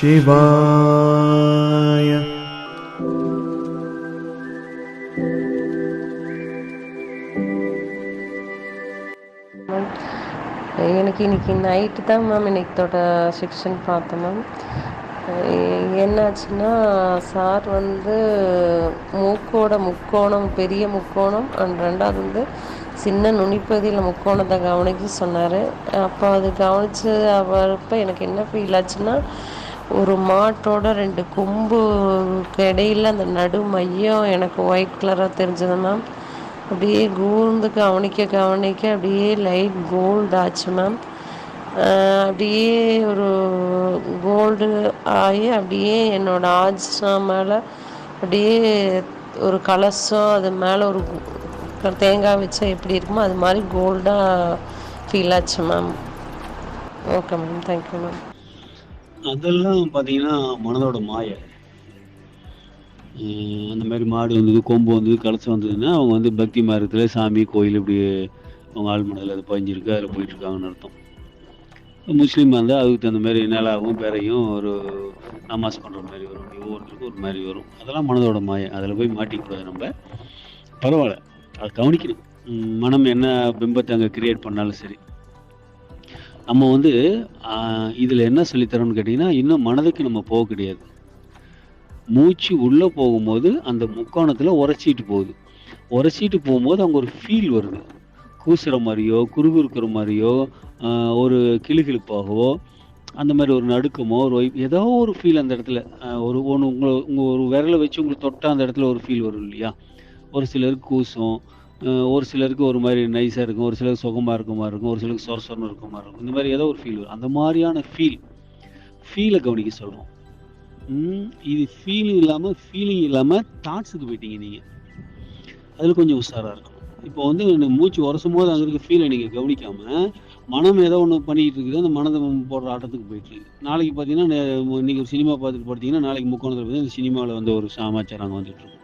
சிவாய. எனக்கு இன்னைக்கு நைட்டு தான் மேம் இன்னைக்கோட செக்ஷன் பார்த்தேன் மேம். என்னாச்சுன்னா சார் வந்து மூக்கோட முக்கோணம், பெரிய முக்கோணம் அண்ட் ரெண்டாவது வந்து சின்ன நுனிப்பகுதியில் முக்கோணத்தை கவனிக்க சொன்னார். அப்போ அது கவனித்து அவரப்போ எனக்கு என்ன ஃபீல் ஆச்சுன்னா, ஒரு மாட்டோட 2 கொம்புக்கு இடையில் அந்த நடு மையம் எனக்கு ஒயிட் கலராக தெரிஞ்சது மேம். அப்படியே கூர்ந்து கவனிக்க அப்படியே லைட் கோல்டு ஆச்சு மேம். அப்படியே ஒரு கோல்டு ஆகி அப்படியே என்னோட ஆஜ்னா மேலே அப்படியே ஒரு கலசம், அது மேலே ஒரு தேங்காய் வச்சா எப்படி இருக்குமோ அது மாதிரி கோல்டாக ஃபீல் ஆச்சு ma'am. Okay ma'am, thank you ma'am. அதெல்லாம் பார்த்தீங்கன்னா மனதோட மாயை. அந்த மாதிரி மாடு வந்தது, கொம்பு வந்தது, கலசம் வந்ததுன்னா அவங்க வந்து பக்தி மார்க்கத்தில் சாமி கோயில் இப்படி அவங்க ஆள் மனதில் அது பதிஞ்சிருக்கு, அதில் போயிட்டுருக்காங்கன்னு அர்த்தம். முஸ்லீமாக இருந்தால் அதுக்கு தகுந்த மாதிரி நிலாவும் பேரையும் ஒரு நமாஸ் பண்ணுற மாதிரி வரும். ஒவ்வொருத்தருக்கும் ஒரு மாதிரி வரும். அதெல்லாம் மனதோட மாயை. அதில் போய் மாட்டிக்கூடாது. நம்ம பரவாயில்ல, அதை கவனிக்கணும். மனம் என்ன பிம்பத்தை அங்கே கிரியேட் பண்ணாலும் சரி. நம்ம வந்து இதில் என்ன சொல்லித்தரோம்னு கேட்டிங்கன்னா, இன்னும் மனதுக்கு நம்ம போக கிடையாது. மூச்சு உள்ளே போகும்போது அந்த முக்கோணத்தில் உரைச்சிட்டு போகுது. உரைச்சிட்டு போகும்போது அங்கே ஒரு ஃபீல் வருது. கூசுகிற மாதிரியோ, குறுகுறுக்கிற மாதிரியோ, ஒரு கிளுகிழுப்பாகவோ, அந்த மாதிரி ஒரு நடுக்கமோ, ஒரு ஏதோ ஒரு ஃபீல் அந்த இடத்துல. உங்கள் ஒரு விரலை வச்சு உங்களுக்கு தொட்டால் அந்த இடத்துல ஒரு ஃபீல் வரும் இல்லையா? ஒரு சிலருக்கு கூசும், ஒரு சிலருக்கு ஒரு மாதிரி நைஸாக இருக்கும், ஒரு சிலருக்கு சுகமாக இருக்க மாதிரி இருக்கும், ஒரு சிலருக்கு சொர சொரன்னு இருக்க மாதிரி இருக்கும். இந்த மாதிரி ஏதோ ஒரு ஃபீல் வரும். அந்த மாதிரியான ஃபீலை கவனிக்க சொல்கிறோம். இது ஃபீலிங் இல்லாமல் தாட்ஸுக்கு போயிட்டீங்க நீங்கள். அதில் கொஞ்சம் உஷாராக இருக்கணும். இப்போ வந்து மூச்சு உரசும் போது அங்கே இருக்க ஃபீலை நீங்கள் கவனிக்காமல் மனம் ஏதோ ஒன்று பண்ணிக்கிட்டு இருக்குது. அந்த மனதை போடுற ஆட்டத்துக்கு போயிட்டுருக்கு. நாளைக்கு பார்த்தீங்கன்னா நீங்கள் சினிமா பார்த்துட்டு பார்த்தீங்கன்னா நாளைக்கு முக்கோணத்தில் பார்த்தீங்கன்னா இந்த சினிமாவில் வந்து ஒரு சமாச்சாரம் அங்கே வந்துட்டுருக்கும்.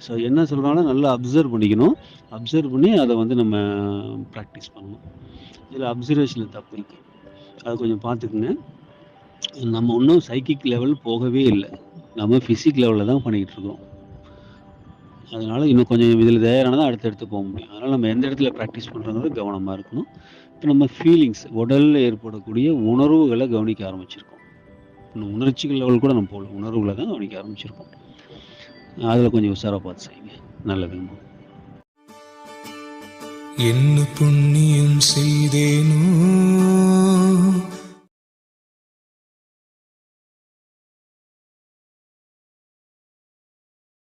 ஸோ என்ன சொல்கிறாலும் நல்லா அப்சர்வ் பண்ணிக்கணும். அப்சர்வ் பண்ணி அதை வந்து நம்ம ப்ராக்டிஸ் பண்ணணும். இதில் அப்சர்வேஷனில் தப்பு இருக்குது, அதை கொஞ்சம் பார்த்துக்குங்க. நம்ம இன்னும் சைக்கிக் லெவல் போகவே இல்லை. நம்ம ஃபிசிக் லெவலில் தான் பண்ணிக்கிட்டு இருக்கோம். அதனால் இன்னும் கொஞ்சம் இதில் தயாரானதான் அடுத்தடுத்து போக முடியும். அதனால் நம்ம எந்த இடத்துல ப்ராக்டிஸ் பண்ணுறோங்கிறது கவனமாக இருக்கணும். இப்போ நம்ம ஃபீலிங்ஸ், உடலில் ஏற்படக்கூடிய உணர்வுகளை கவனிக்க ஆரம்பிச்சிருக்கோம். இன்னும் உணர்ச்சிகள் லெவல் கூட நம்ம போகல, உணர்வுகளை தான் கவனிக்க ஆரம்பிச்சிருக்கோம். அதில் கொஞ்சம் உஷாராக பார்த்து செய்யுங்க. நல்லதுங்க. என்ன புண்ணியம் செய்தேனோ